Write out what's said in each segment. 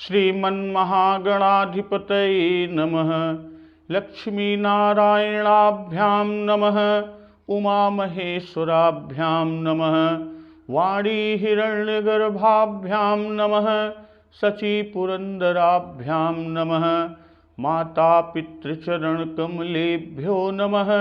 श्रीमन्महागणाधिपतये नमः। लक्ष्मीनारायणाभ्यां नमः। उमामहेश्वराभ्यां नमः। वाणीहिरण्यगर्भाभ्यां नमः। शचीपुरन्दराभ्यां नमः। मातापितृचरणकमलेभ्यो नमः।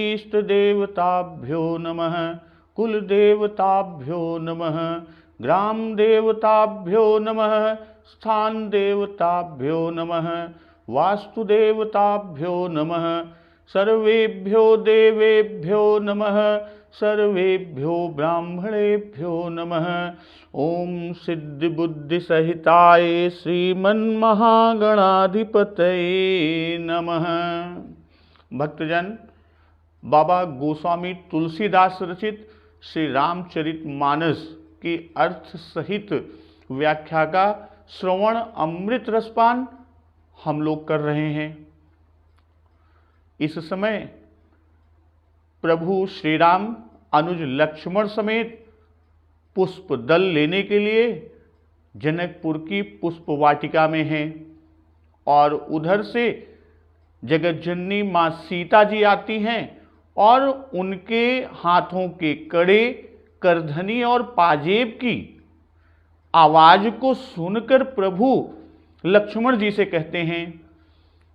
इष्टदेवताभ्यो नमः। कुलदेवताभ्यो नमः। ग्रामदेवताभ्यो नमः। स्थानदेवताभ्यो नमः। वास्तुदेवताभ्यो नमः। सर्वेभ्यो देवेभ्यो नमः। सर्वेभ्यो ब्राह्मणेभ्यो नमः। ओम सिद्धिबुद्धिसहिताय श्रीमन्महागणाधिपतये नमः। भक्तजन, बाबा गोस्वामी तुलसीदास रचित श्री रामचरितमानस की अर्थ सहित व्याख्या का श्रवण अमृत रसपान हम लोग कर रहे हैं। इस समय प्रभु श्री राम अनुज लक्ष्मण समेत पुष्प दल लेने के लिए जनकपुर की पुष्प वाटिका में हैं और उधर से जगत जननी माँ सीता जी आती हैं और उनके हाथों के कड़े, करधनी और पाजेब की आवाज को सुनकर प्रभु लक्ष्मण जी से कहते हैं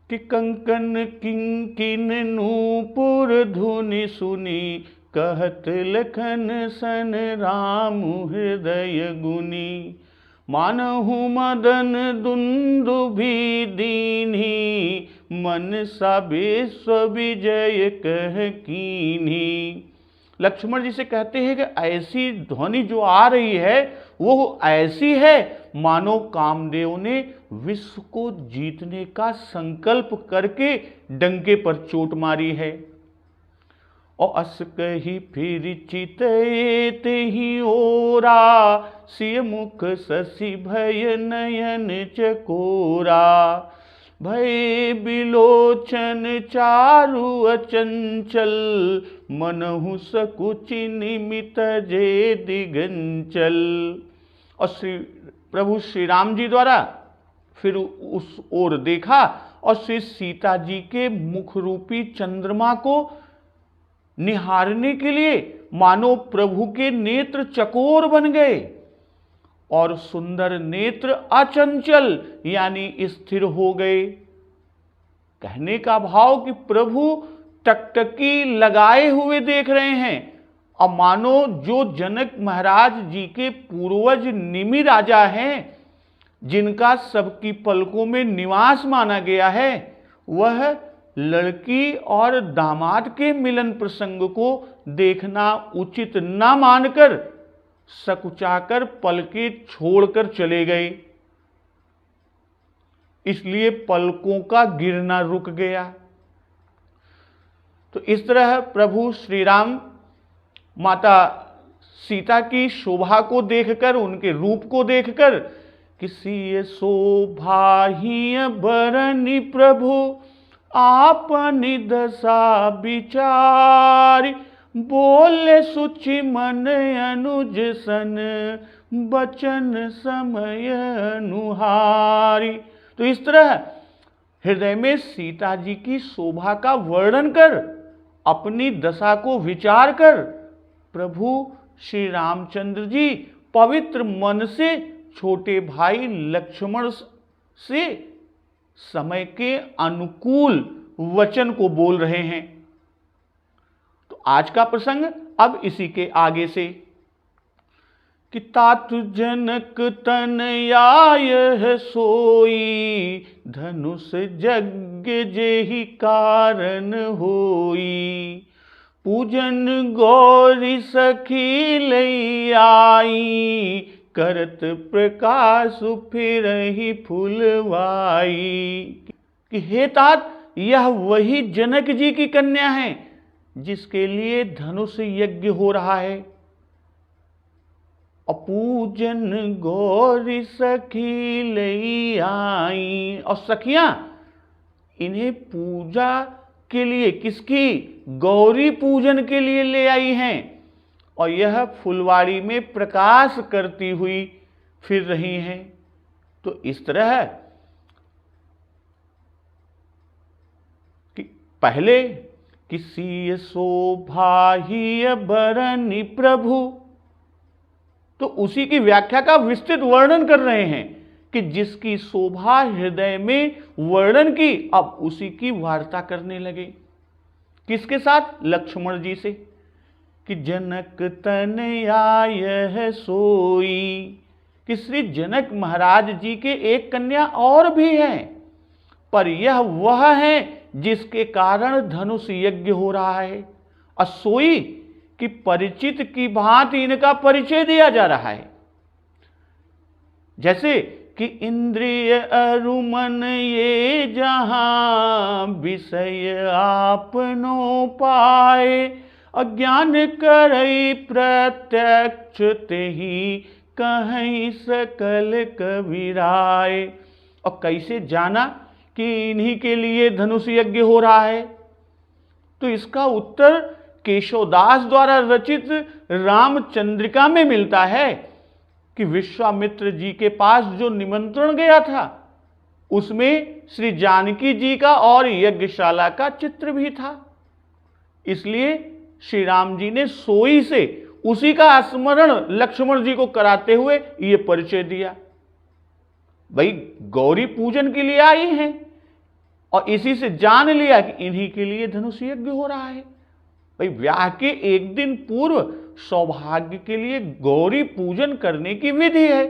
कि कंकन किंकिन नूपुर धुनि सुनी, कहत लखन सन राम हृदय गुनी। मानहु मदन दुंदुभि दीन्ही, मन सा विश्व विजय कह कीन्ही। लक्ष्मण जी से कहते हैं कि ऐसी ध्वनि जो आ रही है वो ऐसी है मानो कामदेव ने विश्व को जीतने का संकल्प करके डंके पर चोट मारी है। और अस कही फिर चितैत ही ओरा, सिय मुख शशि भय नयन चकोरा। भय बिलोचन चारु अचंचल, मनहु सकुच निमित जे दिगंचल। और प्रभु श्री राम जी द्वारा फिर उस ओर देखा और श्री सीता जी के मुख रूपी चंद्रमा को निहारने के लिए मानो प्रभु के नेत्र चकोर बन गए और सुंदर नेत्र अचंचल यानी स्थिर हो गए। कहने का भाव कि प्रभु टकटकी लगाए हुए देख रहे हैं और मानो जो जनक महाराज जी के पूर्वज निमि राजा हैं, जिनका सबकी पलकों में निवास माना गया है, वह लड़की और दामाद के मिलन प्रसंग को देखना उचित न मानकर सकुचाकर पलकें छोड़कर चले गए। इसलिए पलकों का गिरना रुक गया। तो इस तरह प्रभु श्री राम माता सीता की शोभा को देखकर, उनके रूप को देखकर, किसी शोभा ही बरनी प्रभु आपनि दशा विचार। बोले सुचि मन अनुज सन, बचन समय अनुहारी। तो इस तरह हृदय में सीता जी की शोभा का वर्णन कर, अपनी दशा को विचार कर, प्रभु श्री रामचंद्र जी पवित्र मन से छोटे भाई लक्ष्मण से समय के अनुकूल वचन को बोल रहे हैं। तो आज का प्रसंग अब इसी के आगे से कि तात जनक तन आय सोई, धनुष यज्ञ जेहि कारण होई। पूजन गौरी सखी लई आई, करत प्रकाश फिरहि फुलवाई। कि हे तात, यह वही जनक जी की कन्या है जिसके लिए धनुष यज्ञ हो रहा है। पूजन गौरी सखी लई आई, और सखियां इन्हें पूजा के लिए, किसकी? गौरी पूजन के लिए ले आई हैं। और यह फुलवाड़ी में प्रकाश करती हुई फिर रही हैं। तो इस तरह है कि पहले किसी शोभा ही बरनी प्रभु, तो उसी की व्याख्या का विस्तृत वर्णन कर रहे हैं कि जिसकी शोभा हृदय में वर्णन की, अब उसी की वार्ता करने लगे। किसके साथ? लक्ष्मण जी से, कि जनक तनया यह सोई, कि श्री जनक महाराज जी के एक कन्या और भी है, पर यह वह है जिसके कारण धनुष यज्ञ हो रहा है। असोई कि परिचित की भांति इनका परिचय दिया जा रहा है। जैसे कि इंद्रिय अरुमन ये जहां विषय आपनो पाए, अज्ञान करई प्रत्यक्ष तेहि कहीं सकल कबीराए। और कैसे जाना कि इन्हीं के लिए धनुष यज्ञ हो रहा है? तो इसका उत्तर केशवदास द्वारा रचित रामचंद्रिका में मिलता है कि विश्वामित्र जी के पास जो निमंत्रण गया था उसमें श्री जानकी जी का और यज्ञशाला का चित्र भी था। इसलिए श्री राम जी ने सोई से उसी का स्मरण लक्ष्मण जी को कराते हुए यह परिचय दिया। भाई गौरी पूजन के लिए आई हैं और इसी से जान लिया कि इन्हीं के लिए धनुष यज्ञ हो रहा है। भाई ब्याह के एक दिन पूर्व सौभाग्य के लिए गौरी पूजन करने की विधि है।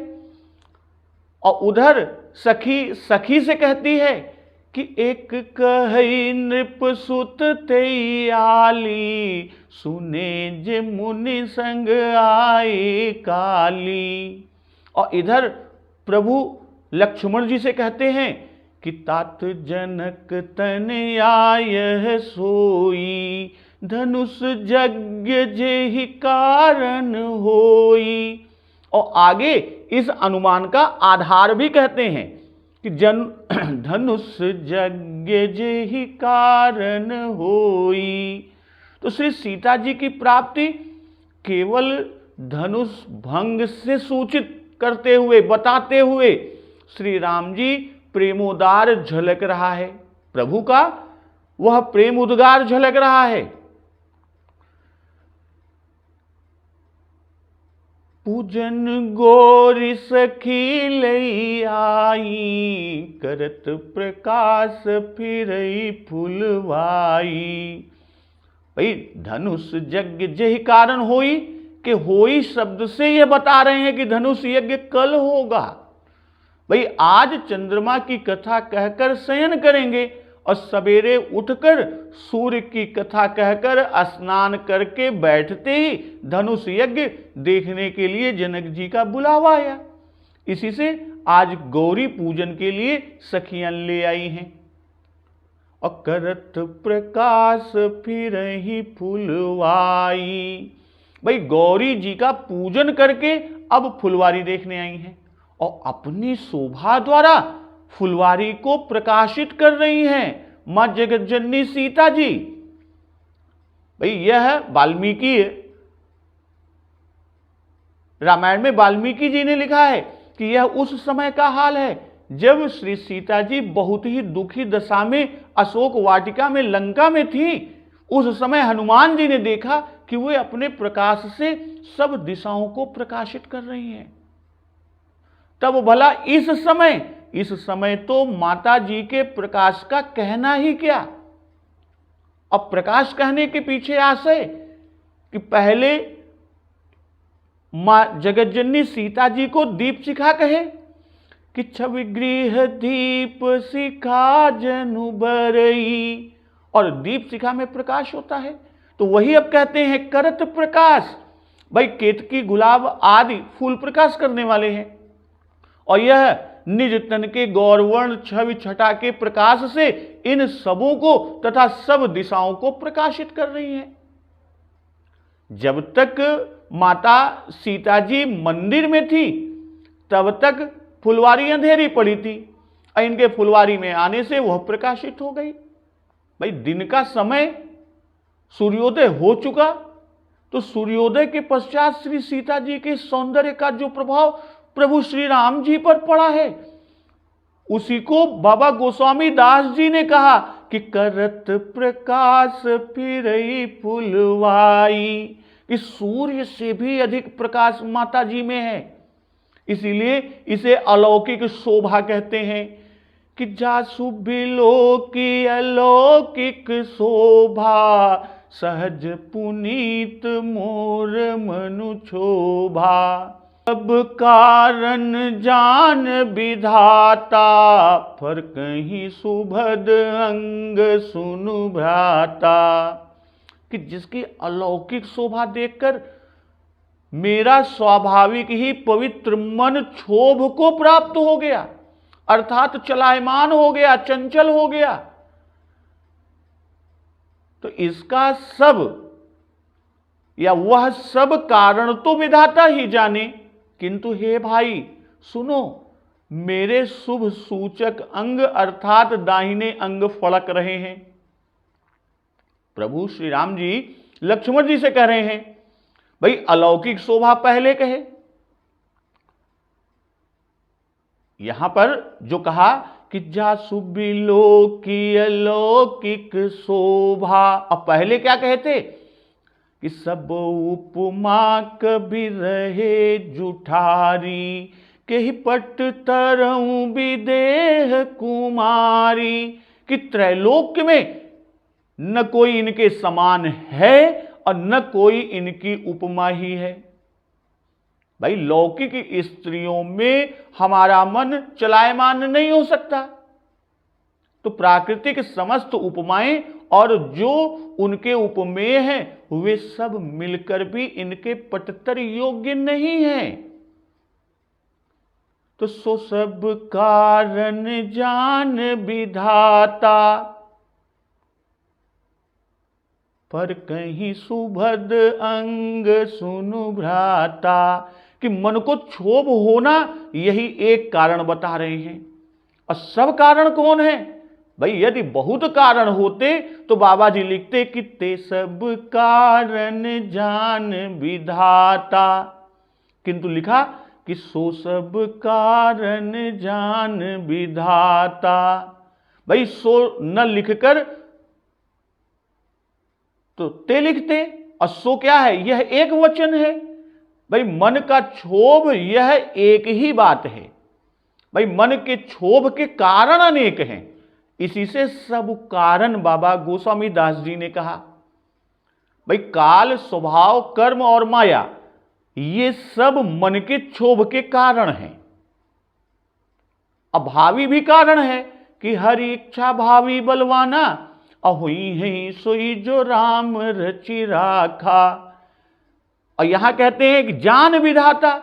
और उधर सखी से कहती है कि एक कही नृप सुत तेयाली, सुने जे मुनि संग आए काली। और इधर प्रभु लक्ष्मण जी से कहते हैं कि तात जनक तनया यह सोई, धनुष यज्ञ जेहि कारण होई। और आगे इस अनुमान का आधार भी कहते हैं कि धनुष यज्ञ जेहि कारण होई। तो श्री सीता जी की प्राप्ति केवल धनुष भंग से सूचित करते हुए, बताते हुए श्री राम जी प्रेमोदार झलक रहा है। प्रभु का वह प्रेम उद्गार झलक रहा है। पूजन गोरी सखी लई आई, करत प्रकाश फिरई फुलवाई। भाई धनुष यज्ञ जेहि कारण होई, कि होई शब्द से यह बता रहे हैं कि धनुष यज्ञ कल होगा। भाई आज चंद्रमा की कथा कहकर शयन करेंगे और सवेरे उठकर सूर्य की कथा कहकर स्नान करके बैठते ही धनुष यज्ञ देखने के लिए जनक जी का बुलावा आया। इसी से आज गौरी पूजन के लिए सखियां ले आई हैं। और करत प्रकाश फिरहि फुलवाई, भाई गौरी जी का पूजन करके अब फुलवारी देखने आई हैं और अपनी शोभा द्वारा फुलवारी को प्रकाशित कर रही हैं मां जगतजननी सीता जी। भाई यह वाल्मीकि रामायण में वाल्मीकि जी ने लिखा है कि यह उस समय का हाल है जब श्री सीता जी बहुत ही दुखी दशा में अशोक वाटिका में लंका में थी। उस समय हनुमान जी ने देखा कि वे अपने प्रकाश से सब दिशाओं को प्रकाशित कर रही हैं। तब भला इस समय तो माता जी के प्रकाश का कहना ही क्या। अब प्रकाश कहने के पीछे आशय कि पहले मां जगतजननी सीता जी को दीप शिखा कहे कि छवि गृह दीप शिखा जनु बरई, और दीप शिखा में प्रकाश होता है। तो वही अब कहते हैं करत प्रकाश। भाई केतकी गुलाब आदि फूल प्रकाश करने वाले हैं और यह निज तन के गौरवर्ण छवि छटा के प्रकाश से इन सबों को तथा सब दिशाओं को प्रकाशित कर रही हैं। जब तक माता सीता जी मंदिर में थी तब तक फुलवारी अंधेरी पड़ी थी और इनके फुलवारी में आने से वह प्रकाशित हो गई। भाई दिन का समय सूर्योदय हो चुका, तो सूर्योदय के पश्चात श्री सीता जी के सौंदर्य का जो प्रभाव प्रभु श्री राम जी पर पड़ा है उसी को बाबा गोस्वामी दास जी ने कहा कि करत प्रकाश फिरई फुलवाई, इस सूर्य से भी अधिक प्रकाश माता जी में है। इसीलिए इसे अलौकिक शोभा कहते हैं कि जासु बिलो की अलौकिक शोभा, सहज पुनीत मोर मनु क्षोभा। सब कारण जान विधाता, फर कहीं सुभद अंग सुनु भ्राता। कि जिसकी अलौकिक शोभा देखकर मेरा स्वाभाविक ही पवित्र मन क्षोभ को प्राप्त हो गया, अर्थात चलायमान हो गया, चंचल हो गया। तो इसका सब या वह सब कारण तो विधाता ही जाने, किंतु हे भाई सुनो, मेरे शुभ सूचक अंग अर्थात दाहिने अंग फड़क रहे हैं। प्रभु श्री राम जी लक्ष्मण जी से कह रहे हैं, भाई अलौकिक शोभा पहले कहे। यहां पर जो कहा कि जासु बिलो की अलौकिक शोभा, अब पहले क्या कहते कि सब उपमा कभी रहे जुठारी, के ही पट तरऊ विदेह कुमारी। कि त्रैलोक्य में न कोई इनके समान है और न कोई इनकी उपमा ही है। भाई लौकिक स्त्रियों में हमारा मन चलायमान नहीं हो सकता, तो प्राकृतिक समस्त उपमाएं और जो उनके उपमेय हैं वे सब मिलकर भी इनके पटतर योग्य नहीं हैं। तो सो सब कारण जान विधाता, पर कहीं सुभद अंग सुनु भ्राता। कि मन को क्षोभ होना यही एक कारण बता रहे हैं। और सब कारण कौन है? भाई यदि बहुत कारण होते तो बाबा जी लिखते कि ते सब कारण जान विधाता, किंतु लिखा कि सो सब कारण जान विधाता। भाई सो न लिखकर तो ते लिखते, और सो क्या है? यह एक वचन है। भाई मन का क्षोभ यह एक ही बात है। भाई मन के क्षोभ के कारण अनेक हैं, इसी से सब कारण बाबा गोस्वामी दास जी ने कहा। भाई काल, स्वभाव, कर्म और माया ये सब मन के क्षोभ के कारण हैं। अभावी भी कारण है कि हरि इच्छा भावी बलवाना, अहुई है सोई जो राम रचि राखा। और यहां कहते हैं कि जान विधाता,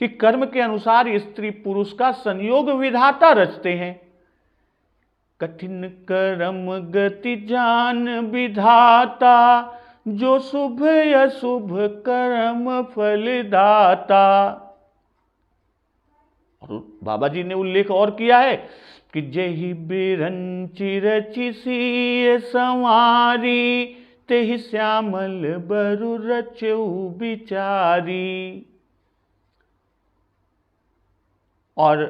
कि कर्म के अनुसार स्त्री पुरुष का संयोग विधाता रचते हैं। कठिन कर्म गति जान विधाता, जो शुभ अशुभ कर्म फलदाता। और बाबा जी ने उल्लेख और किया है कि जही बिरंचि रचि सिय संवारी, तेहि श्यामल बरु रचऊ बिचारी। और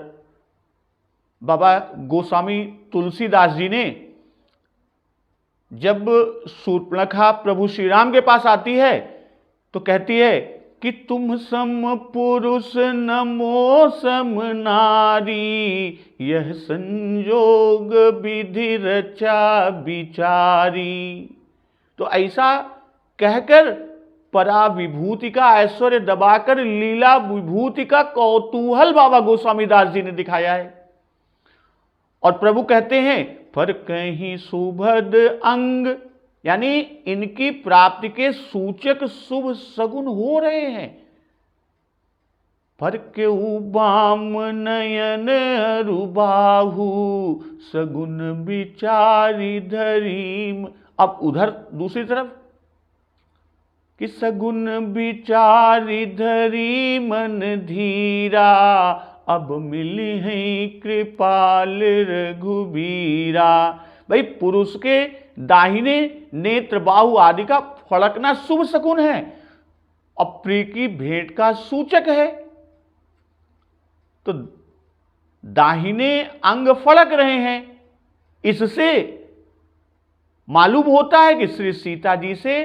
बाबा गोस्वामी तुलसीदास जी ने जब शूर्पणखा प्रभु श्री राम के पास आती है तो कहती है कि तुम सम पुरुष नमो सम नारी, यह संयोग विधि रचा बिचारी। तो ऐसा कहकर परा विभूति का ऐश्वर्य दबाकर लीला विभूति का कौतूहल बाबा गोस्वामी दास जी ने दिखाया है। और प्रभु कहते हैं पर कहीं सुभद अंग, यानी इनकी प्राप्ति के सूचक शुभ सगुन हो रहे हैं। पर के बाम नयन रुबाहु, सगुन विचारी धरीम। अब उधर दूसरी तरफ कि सगुन विचारी धरी मन धीरा, अब मिली है कृपाल रघुबीरा। भाई पुरुष के दाहिने नेत्र बाहु आदि का फड़कना शुभ शकुन है और प्रिय की भेंट का सूचक है। तो दाहिने अंग फड़क रहे हैं। इससे मालूम होता है कि श्री सीता जी से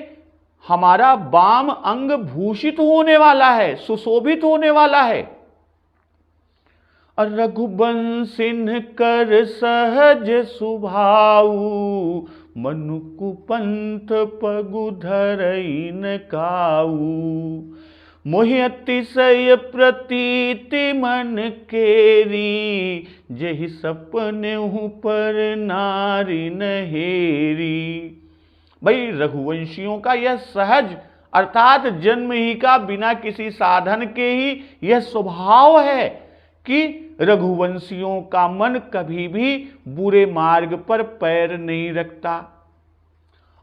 हमारा वाम अंग भूषित होने वाला है, सुशोभित होने वाला है। रघुबंसिन कर सहज सुभाऊ, मनु कुपंथ पगु धरई न काऊ। मोहि अतिशय प्रतीति मन केरी, जेहि सपनेहु पर नारी नहेरी। भाई रघुवंशियों का यह सहज अर्थात जन्म ही का बिना किसी साधन के ही यह स्वभाव है कि रघुवंशियों का मन कभी भी बुरे मार्ग पर पैर नहीं रखता।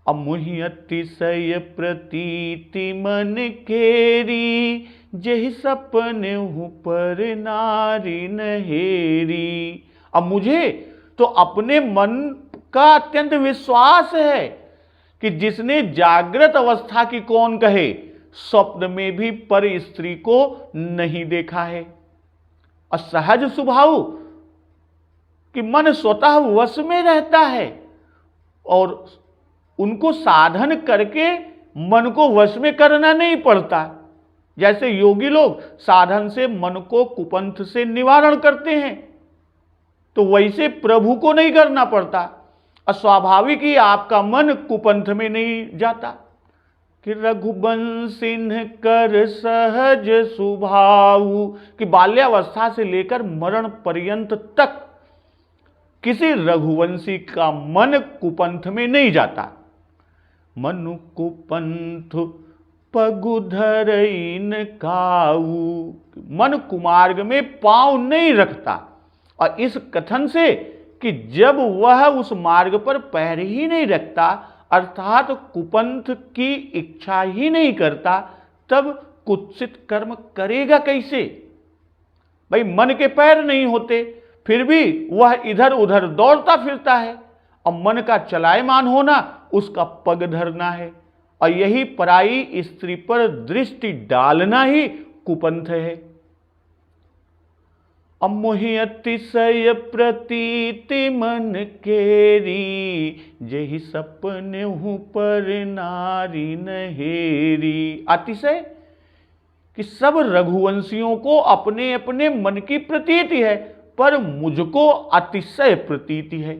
अब मोहि अतिशय प्रतीति मन केरी, जेहि सपनेहु पर नारी नहेरी। अब मुझे तो अपने मन का अत्यंत विश्वास है कि जिसने जागृत अवस्था की कौन कहे, स्वप्न में भी पर स्त्री को नहीं देखा है। और सहज स्वभाव कि मन स्वतः वश में रहता है और उनको साधन करके मन को वश में करना नहीं पड़ता। जैसे योगी लोग साधन से मन को कुपंथ से निवारण करते हैं, तो वैसे प्रभु को नहीं करना पड़ता। अस्वाभाविक ही आपका मन कुपंथ में नहीं जाता। कि रघुबंसिन कर सहज सुभाऊ, कि बाल्यावस्था से लेकर मरण पर्यंत तक किसी रघुवंशी का मन कुपंथ में नहीं जाता। मनु कुपंथ पगु धरई न काऊ, मन कुमार्ग में पांव नहीं रखता। और इस कथन से कि जब वह उस मार्ग पर पैर ही नहीं रखता अर्थात कुपंथ की इच्छा ही नहीं करता, तब कुत्सित कर्म करेगा कैसे? भाई मन के पैर नहीं होते, फिर भी वह इधर उधर दौड़ता फिरता है। और मन का चलायमान होना उसका पग धरना है, और यही पराई स्त्री पर दृष्टि डालना ही कुपंथ है। मोहि अतिशय प्रतीति मन केरी, जेहि सपनेहु पर नारी नहेरी। अतिशय कि सब रघुवंशियों को अपने अपने मन की प्रतीति है, पर मुझको अतिशय प्रतीति है।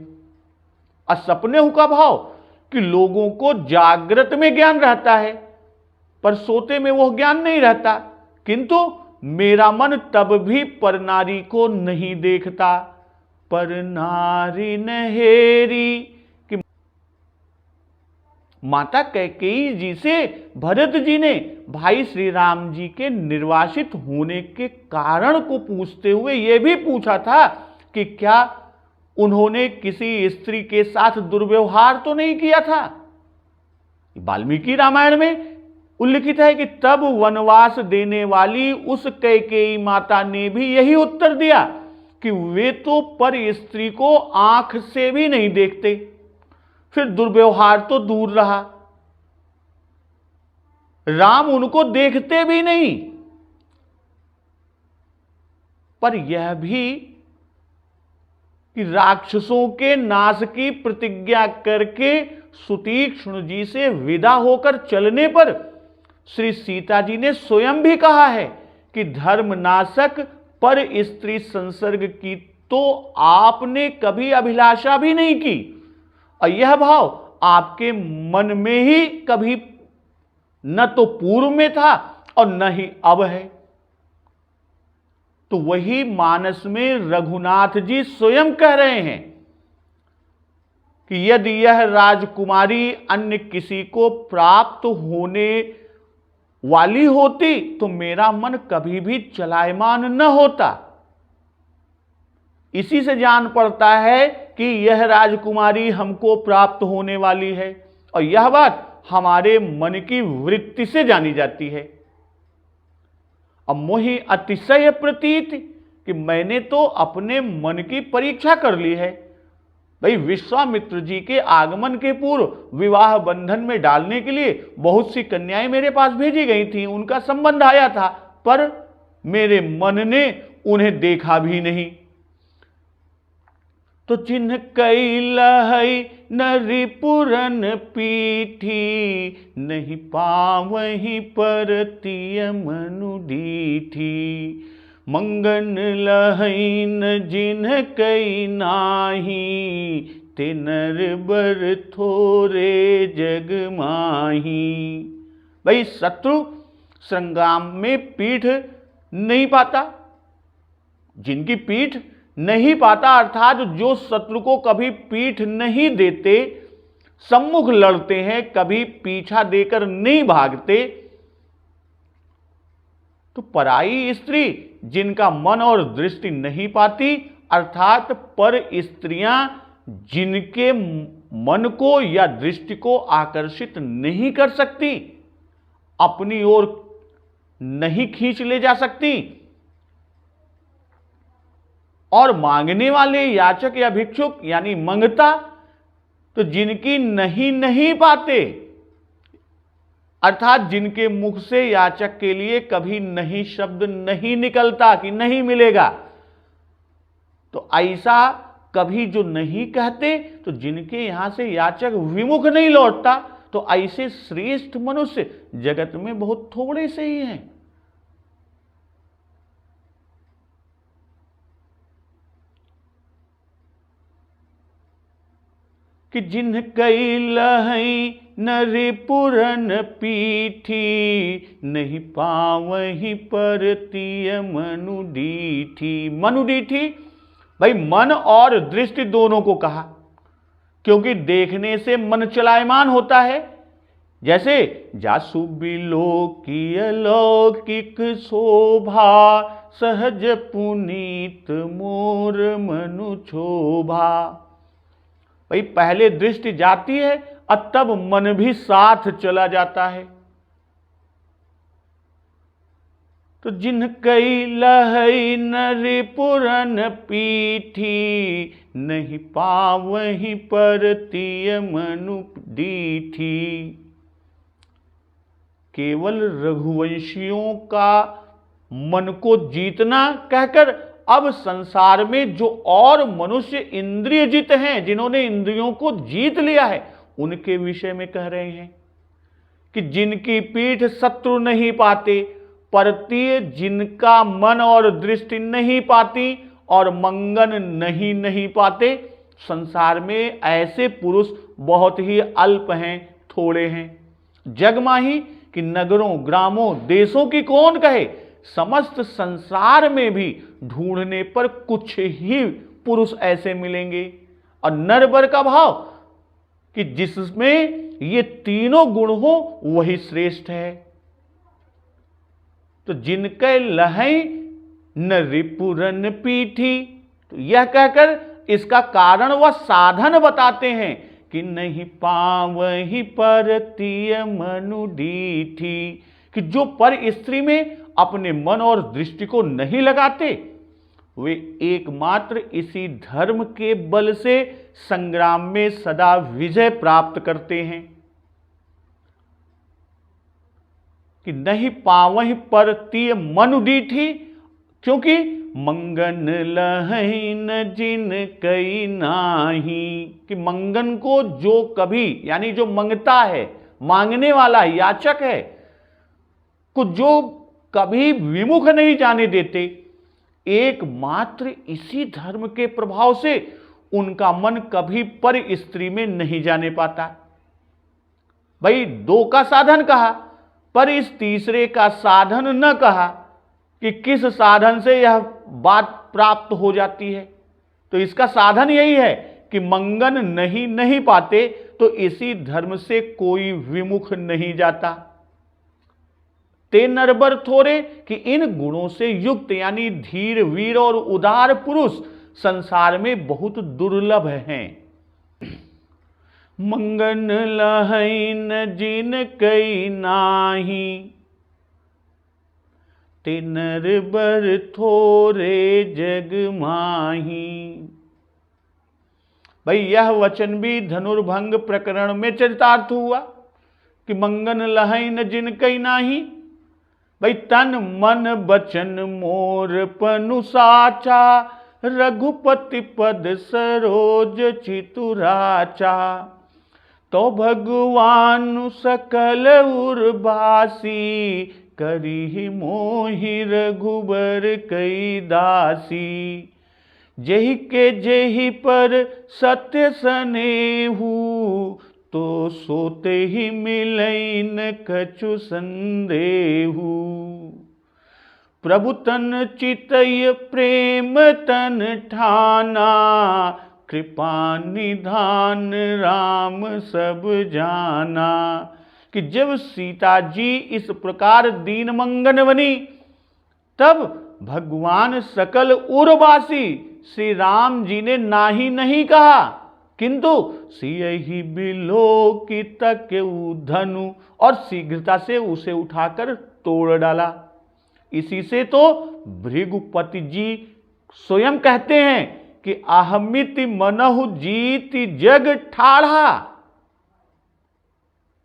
असपनेहु का भाव कि लोगों को जागृत में ज्ञान रहता है पर सोते में वो ज्ञान नहीं रहता, किंतु मेरा मन तब भी पर नारी को नहीं देखता। पर नारी नहेरी कि माता कैकेयी जी से भरत जी ने भाई श्री राम जी के निर्वासित होने के कारण को पूछते हुए यह भी पूछा था कि क्या उन्होंने किसी स्त्री के साथ दुर्व्यवहार तो नहीं किया था। वाल्मीकि रामायण में उल्लिखित है कि तब वनवास देने वाली उस कैकेयी माता ने भी यही उत्तर दिया कि वे तो पर स्त्री को आंख से भी नहीं देखते, फिर दुर्व्यवहार तो दूर रहा, राम उनको देखते भी नहीं। पर यह भी कि राक्षसों के नाश की प्रतिज्ञा करके सुतीक्ष्ण जी से विदा होकर चलने पर श्री सीता जी ने स्वयं भी कहा है कि धर्मनाशक पर स्त्री संसर्ग की तो आपने कभी अभिलाषा भी नहीं की, और यह भाव आपके मन में ही कभी न तो पूर्व में था और न ही अब है। तो वही मानस में रघुनाथ जी स्वयं कह रहे हैं कि यदि यह राजकुमारी अन्य किसी को प्राप्त होने वाली होती तो मेरा मन कभी भी चलायमान न होता। इसी से जान पड़ता है कि यह राजकुमारी हमको प्राप्त होने वाली है, और यह बात हमारे मन की वृत्ति से जानी जाती है। अब मोहि अतिशय प्रतीत कि मैंने तो अपने मन की परीक्षा कर ली है। भाई विश्वामित्र जी के आगमन के पूर्व विवाह बंधन में डालने के लिए बहुत सी कन्याएं मेरे पास भेजी गई थी, उनका संबंध आया था, पर मेरे मन ने उन्हें देखा भी नहीं। तो चिन्ह कई लहई नरी पुरन पीठी, नहीं पावहीं परतिय मनु डीठी। मंगन लहई न जिन्ह कई नाही, ते नर बर थोरे जग माही। भाई शत्रु संग्राम में पीठ नहीं पाता, जिनकी पीठ नहीं पाता अर्थात जो शत्रु को कभी पीठ नहीं देते, सम्मुख लड़ते हैं, कभी पीछा देकर नहीं भागते, तो पराई स्त्री जिनका मन और दृष्टि नहीं पाती अर्थात पर स्त्रियां जिनके मन को या दृष्टि को आकर्षित नहीं कर सकती, अपनी ओर नहीं खींच ले जा सकती, और मांगने वाले याचक या भिक्षुक यानी मंगता तो जिनकी नहीं पाते अर्थात जिनके मुख से याचक के लिए कभी नहीं शब्द नहीं निकलता कि नहीं मिलेगा, तो ऐसा कभी जो नहीं कहते, तो जिनके यहां से याचक विमुख नहीं लौटता, तो ऐसे श्रेष्ठ मनुष्य जगत में बहुत थोड़े से ही हैं। कि जिन्ह कई लहई नरी पुरन पीठी, नहीं पावहीं परतिय मनु डीठी। मनु डीठी भाई मन और दृष्टि दोनों को कहा, क्योंकि देखने से मन चलायमान होता है। जैसे जासु बिलोकी अलौकिक शोभा, सहज पुनीत मोर मनु क्षोभा। भाई पहले दृष्टि जाती है और तब मन भी साथ चला जाता है। तो जिन कई लहई नरी पुरन पीठी, नहीं पावहीं परतिय मनु डीठी। केवल रघुवंशियों का मन को जीतना कहकर अब संसार में जो और मनुष्य इंद्रियजित हैं, जिन्होंने इंद्रियों को जीत लिया है, उनके विषय में कह रहे हैं कि जिनकी पीठ शत्रु नहीं पाते, परतीय जिनका मन और दृष्टि नहीं पाती और मंगन नहीं पाते, संसार में ऐसे पुरुष बहुत ही अल्प हैं, थोड़े हैं। जग माही कि नगरों ग्रामों देशों की कौन कहे, समस्त संसार में भी ढूंढने पर कुछ ही पुरुष ऐसे मिलेंगे। और नरवर का भाव कि जिसमें ये तीनों गुण हो वही श्रेष्ठ है। तो जिनके लहई नरी पुरन पीठी, तो यह कहकर इसका कारण वह साधन बताते हैं कि नहीं पावहीं परतिय मनु डीठी, कि जो पर स्त्री में अपने मन और दृष्टि को नहीं लगाते, वे एकमात्र इसी धर्म के बल से संग्राम में सदा विजय प्राप्त करते हैं। कि नहीं पावहीं परतिय मनु डीठी, क्योंकि मंगन लहई न जिन कई नाही, कि मंगन को जो कभी यानी जो मंगता है, मांगने वाला याचक है, को जो कभी विमुख नहीं जाने देते, एकमात्र इसी धर्म के प्रभाव से उनका मन कभी पर स्त्री में नहीं जाने पाता। भाई दो का साधन कहा, पर इस तीसरे का साधन न कहा कि किस साधन से यह बात प्राप्त हो जाती है। तो इसका साधन यही है कि मंगन नहीं पाते, तो इसी धर्म से कोई विमुख नहीं जाता। ते नरबर थोरे, कि इन गुणों से युक्त यानी धीर वीर और उदार पुरुष संसार में बहुत दुर्लभ हैं। मंगन लहई न जिन कई नाही, ते नरबर थोरे जग माही। भाई यह वचन भी धनुर्भंग प्रकरण में चरितार्थ हुआ कि मंगन लहई न जिन कई नाही। भाई तन मन बचन मोर पनु साचा, रघुपति पद सरोज चितुराचा। तो भगवान सकल उर्वासी, करी मोहि रघुबर कई दासी। जेहि के जेहि पर सत्य सनेहु, तो सोते ही मिलई न कछु संदेहु। प्रभु तन चितय प्रेम तन ठाना, कृपा निधान राम सब जाना। कि जब सीता जी इस प्रकार दीन मंगन बनी, तब भगवान सकल उर्वासी श्री राम जी ने नाही नहीं कहा, किंतु सियहि बिलोकित धनु, और शीघ्रता से उसे उठाकर तोड़ डाला। इसी से तो भृगुपति जी स्वयं कहते हैं कि अहमिति मनहु जीति जग ठाढ़ा।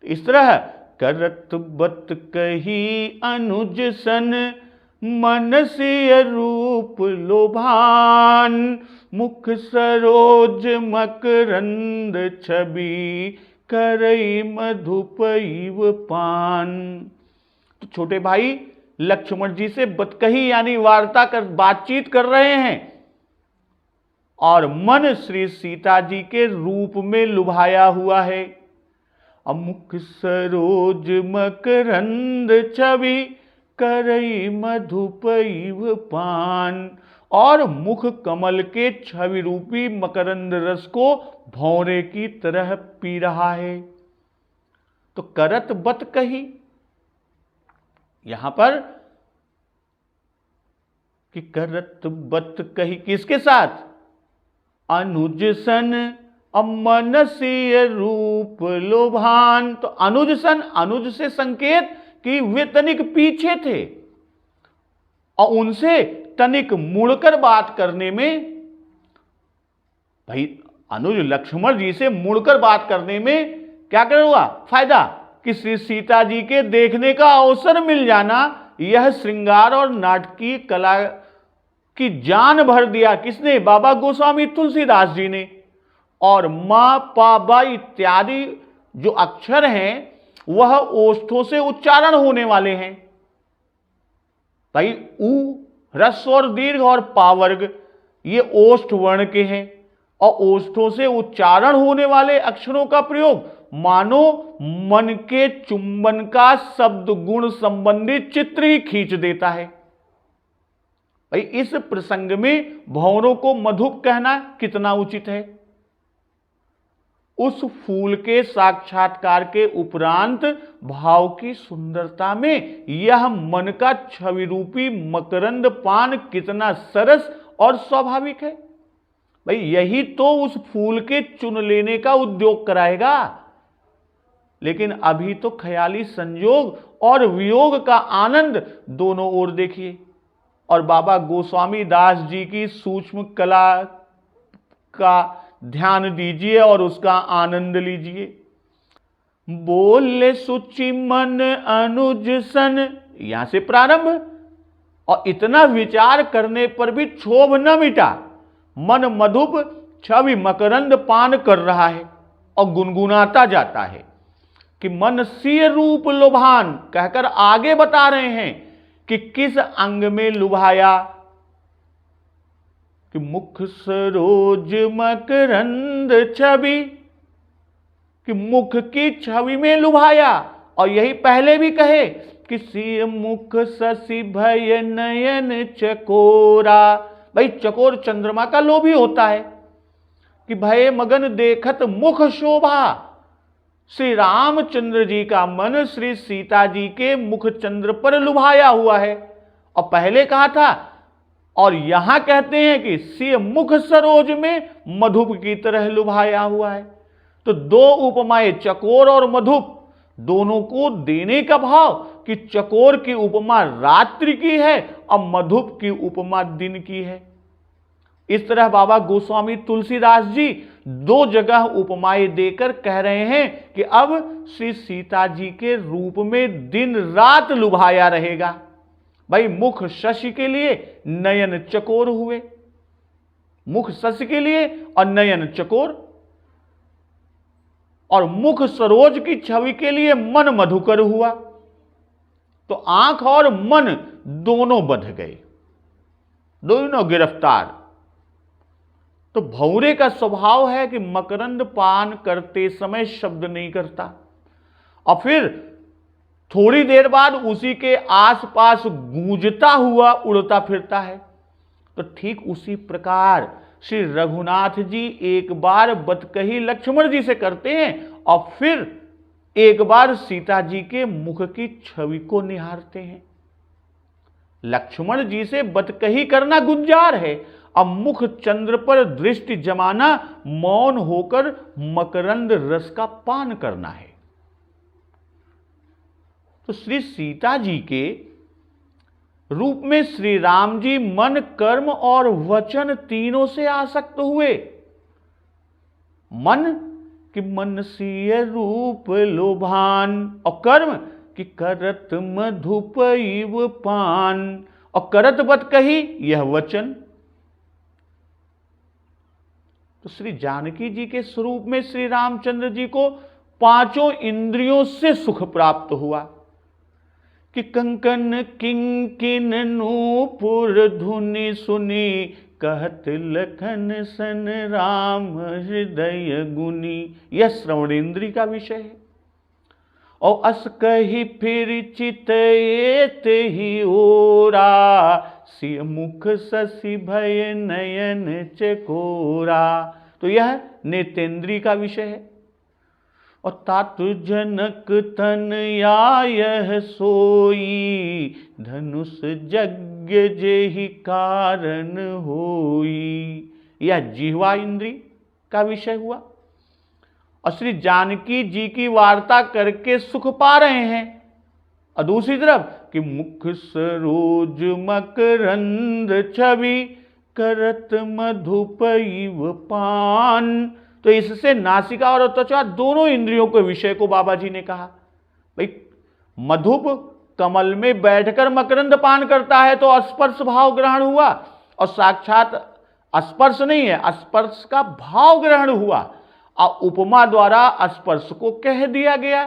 इस तरह करत बत कही अनुज सन, मन सिय रूप लोभान। मुख सरोज मकरंद छवि, करई मधुप इव पान। तो छोटे भाई लक्ष्मण जी से बतकही यानी वार्ता कर बातचीत कर रहे हैं, और मन श्री सीता जी के रूप में लुभाया हुआ है। मुख सरोज मकरंद छवि, करई मधुप इव पान। और मुख कमल के छवि रूपी मकरंद रस को भौरे की तरह पी रहा है। तो करत बत कही, यहां पर कि करत बत कही किसके साथ? अनुज सन मनसीय रूप लोभान। तो अनुज सन, अनुज से संकेत कि वे तनिक पीछे थे, और उनसे तनिक मुड़कर बात करने में, भाई अनुज लक्ष्मण जी से मुड़कर बात करने में क्या कर हुआ फायदा? कि श्री सीता जी के देखने का अवसर मिल जाना, यह श्रृंगार और नाटकीय कला की जान भर दिया। किसने? बाबा गोस्वामी तुलसीदास जी ने। और मां पा बा इत्यादि जो अक्षर हैं वह ओष्ठों से उच्चारण होने वाले हैं। भाई उ, ह्रस्व और दीर्घ और पावर्ग ये ओष्ठ वर्ण के हैं, और ओष्ठों से उच्चारण होने वाले अक्षरों का प्रयोग मानो मन के चुंबन का शब्द गुण संबंधित चित्र ही खींच देता है। भाई इस प्रसंग में भंवरों को मधुप कहना कितना उचित है। उस फूल के साक्षात्कार के उपरांत भाव की सुंदरता में यह मन का छवि रूपी मकरंद पान कितना सरस और स्वाभाविक है। भाई यही तो उस फूल के चुन लेने का उद्योग कराएगा। लेकिन अभी तो ख्याली संयोग और वियोग का आनंद दोनों ओर देखिए, और बाबा गोस्वामी दास जी की सूक्ष्म कला का ध्यान दीजिए और उसका आनंद लीजिए। बोले सुचि मन अनुज सन, यहां से प्रारंभ, और इतना विचार करने पर भी क्षोभ न मिटा। मन मधुप छवि मकरंद पान कर रहा है और गुनगुनाता जाता है कि मन सिय रूप लुभान, कहकर आगे बता रहे हैं कि किस अंग में लुभाया। कि मुख सरोज मकरंद छवि, कि मुख की छवि में लुभाया। और यही पहले भी कहे कि सिय मुख शशि भय नयन चकोरा। भाई चकोर चंद्रमा का लोभी होता है कि भय मगन देखत मुख शोभा। श्री रामचंद्र जी का मन श्री सीता जी के मुख चंद्र पर लुभाया हुआ है, और पहले कहा था, और यहां कहते हैं कि सिय मुख सरोज में मधुप की तरह लुभाया हुआ है। तो दो उपमाएं चकोर और मधुप दोनों को देने का भाव कि चकोर की उपमा रात्रि की है और मधुप की उपमा दिन की है। इस तरह बाबा गोस्वामी तुलसीदास जी दो जगह उपमाएं देकर कह रहे हैं कि अब श्री सीता जी के रूप में दिन रात लुभाया रहेगा। भाई मुख शशि के लिए, नयन चकोर हुए। मुख शस्य के लिए और नयन चकोर, और मुख सरोज की छवि के लिए मन मधुकर हुआ। तो आंख और मन दोनों बंध गए, दोनों गिरफ्तार। तो भौरे का स्वभाव है कि मकरंद पान करते समय शब्द नहीं करता, और फिर थोड़ी देर बाद उसी के आसपास गूंजता हुआ उड़ता फिरता है। तो ठीक उसी प्रकार श्री रघुनाथ जी एक बार बतकही लक्ष्मण जी से करते हैं और फिर एक बार सीता जी के मुख की छवि को निहारते हैं। लक्ष्मण जी से बतकही करना गुंजार है, अब मुख चंद्र पर दृष्टि जमाना मौन होकर मकरंद रस का पान करना है। तो श्री सीता जी के रूप में श्री राम जी मन, कर्म और वचन तीनों से आसक्त हुए। मन कि मन सिय रूप लोभान, और कर्म कि करत मधुप इव पान, और करत बतकही यह वचन। तो श्री जानकी जी के स्वरूप में श्री रामचंद्र जी को पांचों इंद्रियों से सुख प्राप्त हुआ कि कंकन किंकिन नूपुर धुनि सुनी, कहत लखन सन राम हृदय गुनी। यह श्रवण इंद्री का विषय है। और अस कही फिर चितएत ही ओरा, सिय मुख शशि भय नयन चकोरा। तो यह नेतेंद्री का विषय है। और तातु जनक तन आयह सोई, धनुष यज्ञ जेहि कारण होई। यह जिह्वा इंद्री का विषय हुआ। और श्री जानकी जी की वार्ता करके सुख पा रहे हैं, और दूसरी तरफ कि मुख सरोज मकरंद छवि, करत मधुप इव पान। तो इससे नासिका और त्वचा दोनों इंद्रियों के विषय को बाबा जी ने कहा। भाई मधुप कमल में बैठकर मकरंद पान करता है तो स्पर्श भाव ग्रहण हुआ, और साक्षात स्पर्श नहीं है, स्पर्श का भाव ग्रहण हुआ, और उपमा द्वारा स्पर्श को कह दिया गया।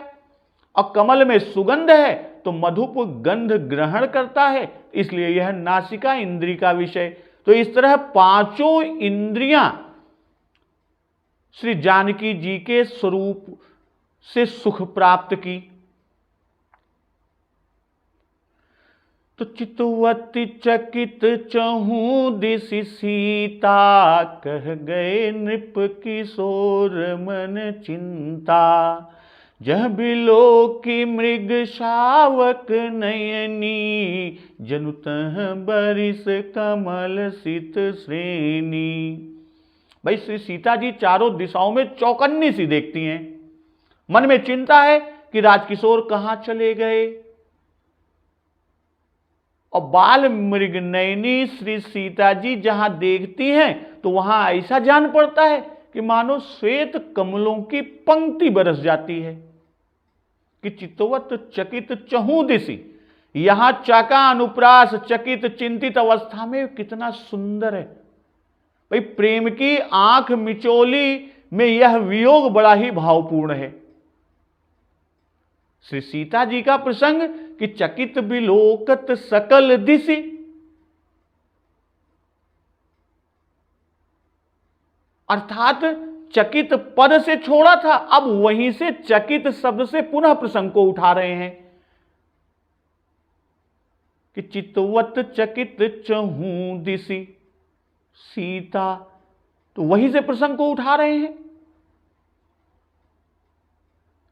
और कमल में सुगंध है तो मधुप गंध ग्रहण करता है, इसलिए यह नासिका इंद्री का विषय। तो इस तरह पांचों इंद्रियां श्री जानकी जी के स्वरूप से सुख प्राप्त की। तो चितवती चकित चहु दिशि सीता, कह गए नृप किशोर मन चिंता। जह बिलो की मृग शावक नयनी, जनु तह बरिस कमल सित श्रेणी। भाई श्री सीता जी चारों दिशाओं में चौकन्नी सी देखती हैं, मन में चिंता है कि राजकिशोर कहां चले गए। और बाल मृग नयनी श्री सीता जी जहां देखती हैं तो वहां ऐसा जान पड़ता है कि मानो श्वेत कमलों की पंक्ति बरस जाती है। कि चितवत चकित चहु दिशि, यहां चाका अनुप्रास चकित चिंतित अवस्था में कितना सुंदर है। भाई प्रेम की आंख मिचोली में यह वियोग बड़ा ही भावपूर्ण है। श्री सीता जी का प्रसंग कि चकित बिलोकत सकल दिशि, अर्थात चकित पद से छोड़ा था, अब वहीं से चकित शब्द से पुनः प्रसंग को उठा रहे हैं कि चितवत चकित चहु दिशि सीता, तो वहीं से प्रसंग को उठा रहे हैं।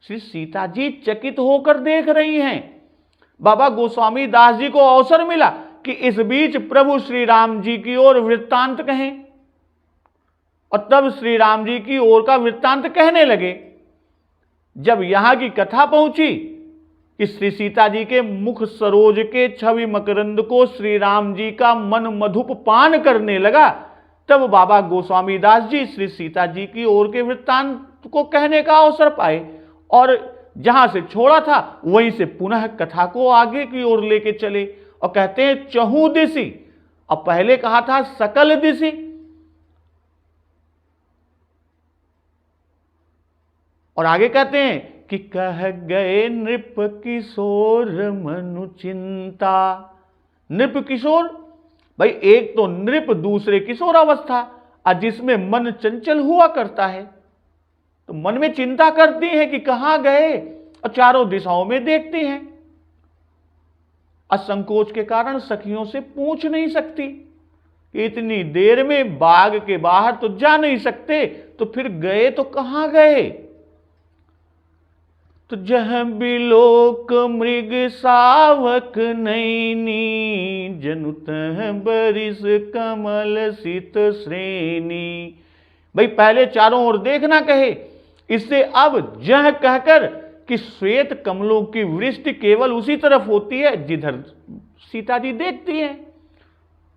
श्री सीता जी चकित होकर देख रही हैं। बाबा गोस्वामी दास जी को अवसर मिला कि इस बीच प्रभु श्री राम जी की ओर वृत्तांत कहें, और तब श्री राम जी की ओर का वृत्तांत कहने लगे। जब यहां की कथा पहुंची कि श्री सीता जी के मुख सरोज के छवि मकरंद को श्री राम जी का मन मधुप पान करने लगा, तब बाबा गोस्वामी दास जी श्री सीता जी की ओर के वृत्तांत को कहने का अवसर पाए, और जहां से छोड़ा था वहीं से पुनः कथा को आगे की ओर लेके चले और कहते हैं चहु दिशि। अब पहले कहा था सकल दिशि, और आगे कहते हैं कि कह गए नृप किशोर मनु चिंता। नृप किशोर, भाई एक तो नृप, दूसरे किशोर अवस्था, और जिसमें मन चंचल हुआ करता है, तो मन में चिंता करती है कि कहां गए, और चारों दिशाओं में देखती हैं। असंकोच के कारण सखियों से पूछ नहीं सकती कि इतनी देर में बाग के बाहर तो जा नहीं सकते, तो फिर गए तो कहां गए। तो जह बिलोक मृग सावक नैनी, जनु तह बरिस कमल सित श्रेणी। भाई पहले चारों ओर देखना कहे, इससे अब जह कहकर कि श्वेत कमलों की वृष्टि केवल उसी तरफ होती है जिधर सीता जी देखती हैं,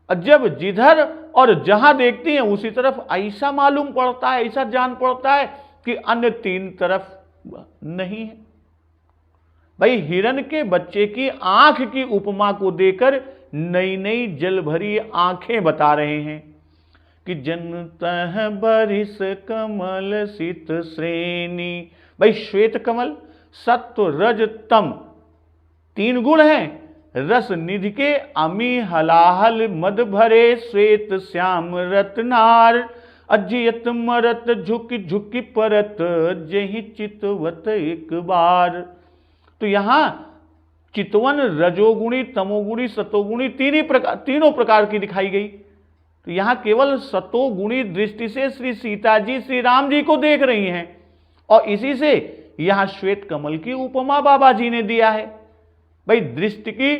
और जब जिधर और जहां देखती हैं उसी तरफ ऐसा मालूम पड़ता है, ऐसा जान पड़ता है कि अन्य तीन तरफ नहीं है। भाई हिरण के बच्चे की आंख की उपमा को देकर नई नई जल भरी आंखें बता रहे हैं कि जनतः बरिस कमल सित श्रेणी। भाई श्वेत कमल, सत्व रज तम तीन गुण हैं। रस निधि के अमी हलाहल मद भरे, श्वेत श्याम रत्नार, अजियत मरत झुकी झुकी परत, जही चितवत एक बार। तो यहां चितवन रजोगुणी, तमोगुणी, सतोगुणी तीनों प्रकार की दिखाई गई। तो यहां केवल सतोगुणी दृष्टि से श्री सीता जी श्री राम जी को देख रही हैं, और इसी से यहां श्वेत कमल की उपमा बाबा जी ने दिया है। भाई दृष्टि की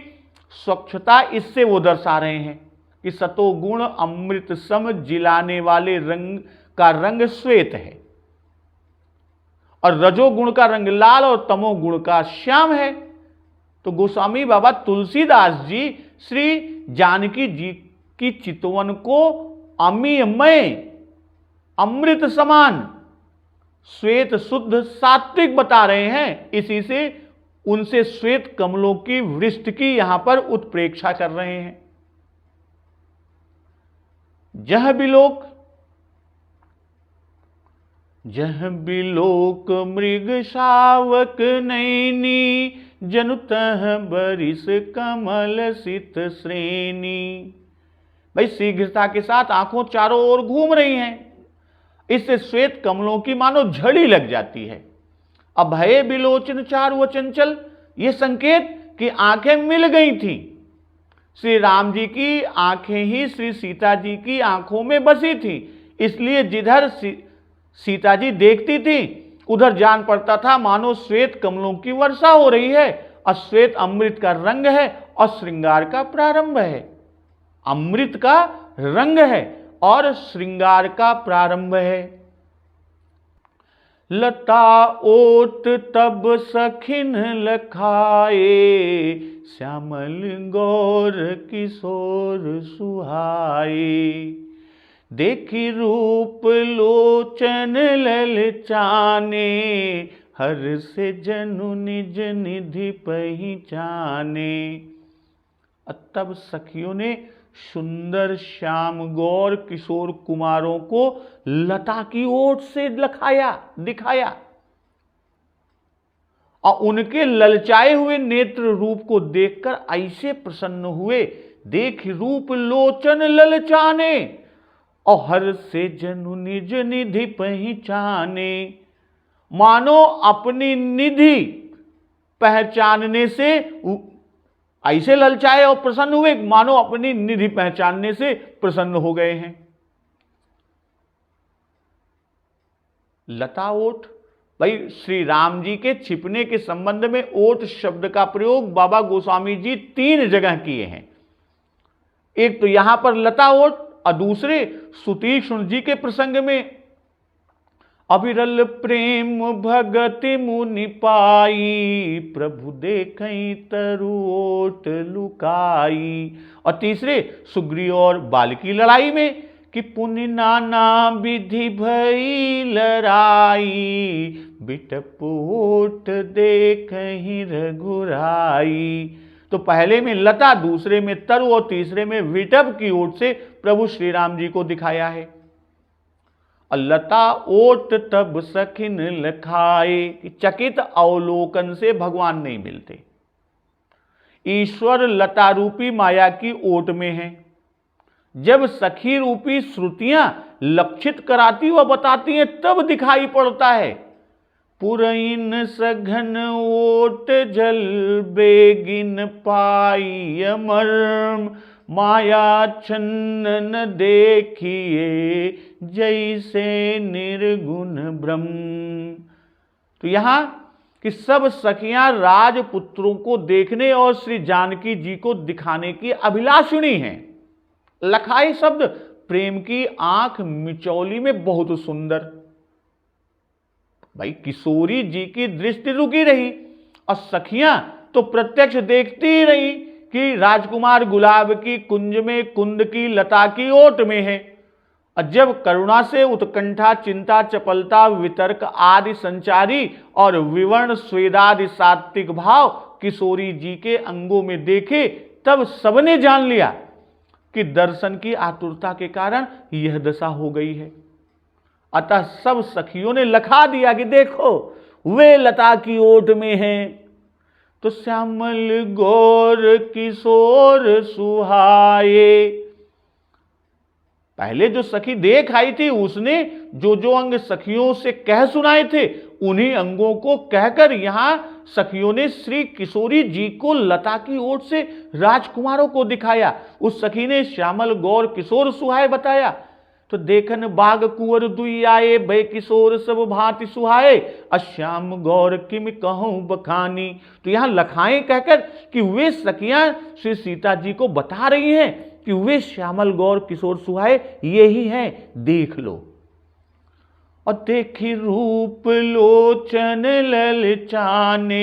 स्वच्छता इससे वो दर्शा रहे हैं कि सतोगुण अमृत सम जिलाने वाले रंग का रंग श्वेत है, और रजोगुण का रंग लाल और तमोगुण का श्याम है। तो गोस्वामी बाबा तुलसीदास जी श्री जानकी जी की चितवन को अमीयमय, अमृत समान, श्वेत शुद्ध सात्विक बता रहे हैं। इसी से उनसे श्वेत कमलों की वृष्टि की यहां पर उत्प्रेक्षा कर रहे हैं। जह बिलोक मृग शावक नैनी, जनु तह बरिस कमल सित श्रेणी। भाई शीघ्रता के साथ आंखों चारों ओर घूम रही हैं, इससे श्वेत कमलों की मानो झड़ी लग जाती है। अभय बिलोचन चारु चंचल, ये संकेत कि आंखें मिल गई थी। श्री राम जी की आंखें ही श्री सीता जी की आंखों में बसी थी, इसलिए जिधर सीता जी देखती थी उधर जान पड़ता था मानो श्वेत कमलों की वर्षा हो रही है, और श्वेत अमृत का रंग है और श्रृंगार का प्रारंभ है। अमृत का रंग है और श्रृंगार का प्रारंभ है। लता ओट तब सखिन लखाए, श्यामल गौर किशोर सुहाए। देखी रूप लोचन ललचाने, हर से जनु निज निधि पहचाने। तब सखियों ने सुंदर श्याम गौर किशोर कुमारों को लता की ओट से दिखाया, और उनके ललचाए हुए नेत्र रूप को देखकर ऐसे प्रसन्न हुए, देख रूप लोचन ललचाने, और हर से जनु निज निधि पहचाने। मानो अपनी निधि पहचानने से ऐसे ललचाए और प्रसन्न हुए, मानो अपनी निधि पहचानने से प्रसन्न हो गए हैं। लता ओट, भाई श्री राम जी के छिपने के संबंध में ओट शब्द का प्रयोग बाबा गोस्वामी जी 3 जगह किए हैं। एक तो यहां पर लता ओट, और दूसरे सुतीक्ष्ण जी के प्रसंग में अविरल प्रेम भगति मुनि पाई, प्रभु देखई तरु ओट लुकाई। और तीसरे सुग्रीव और बाल की लड़ाई में कि पुनि नाना विधि भई लड़ाई, बिटप ओट देखहि रघुराई। तो पहले में लता, दूसरे में तरु और तीसरे में विटप की ओट से प्रभु श्री राम जी को दिखाया है। और लता ओट तब सखिन लखाए, कि चकित अवलोकन से भगवान नहीं मिलते। ईश्वर लता रूपी माया की ओट में है। जब सखी रूपी श्रुतियां लक्षित कराती व बताती हैं तब दिखाई पड़ता है। पुरइन सघन ओट जल बेगिन पाई अमर्म, माया छन्न देखिए जैसे निर्गुण ब्रह्म। तो यहां कि सब सखियां राजपुत्रों को देखने और श्री जानकी जी को दिखाने की अभिलाषिणी हैं। लखाई शब्द प्रेम की आंख मिचौली में बहुत सुंदर। भाई किशोरी जी की दृष्टि रुकी रही और सखियां तो प्रत्यक्ष देखती ही रही कि राजकुमार गुलाब की कुंज में कुंद की लता की ओट में है। और जब करुणा से उत्कंठा, चिंता, चपलता, वितर्क आदि संचारी और विवर्ण स्वेदादि सात्विक भाव किशोरी जी के अंगों में देखे, तब सबने जान लिया कि दर्शन की आतुरता के कारण यह दशा हो गई है। अतः सब सखियों ने लखा दिया कि देखो वे लता की ओट में हैं। तो श्यामल गौर किशोर सुहाए, पहले जो सखी देख आई थी उसने जो जो अंग सखियों से कह सुनाए थे उन्हीं अंगों को कहकर यहां सखियों ने श्री किशोरी जी को लता की ओट से राजकुमारों को दिखाया। उस सखी ने श्यामल गौर किशोर सुहाए बताया। तो देखन बाग कुंवर दुई आए, भय किशोर सब भांति सुहाए, अश्याम गौर किम कहूं बखानी। तो यहां लखाएं कहकर कि वे सखियां श्री सीता जी को बता रही हैं कि वे श्यामल गौर किशोर सुहाए यही हैं, देख लो। और देखी रूप लोचन ललचाने,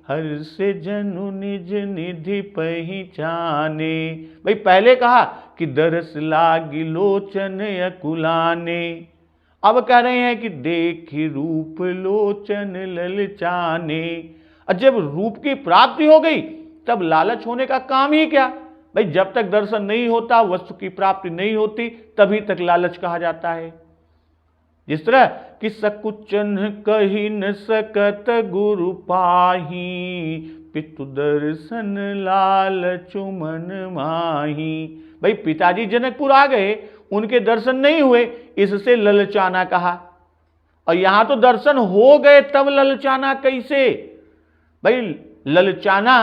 हर से जनु निज निधि पहचाने। भाई पहले कहा कि दरस लागी लोचन अकुलाने, अब कह रहे हैं कि देखी रूप लोचन ललचाने। और जब रूप की प्राप्ति हो गई तब लालच होने का काम ही क्या। भाई जब तक दर्शन नहीं होता, वस्तु की प्राप्ति नहीं होती, तभी तक लालच कहा जाता है। जिस तरह कि सकुचन कही न सकत गुरु पाही, पितु दर्शन लालचु मन माही। भाई पिताजी जनकपुर आ गए, उनके दर्शन नहीं हुए, इससे ललचाना कहा। और यहां तो दर्शन हो गए तब ललचाना कैसे। भाई ललचाना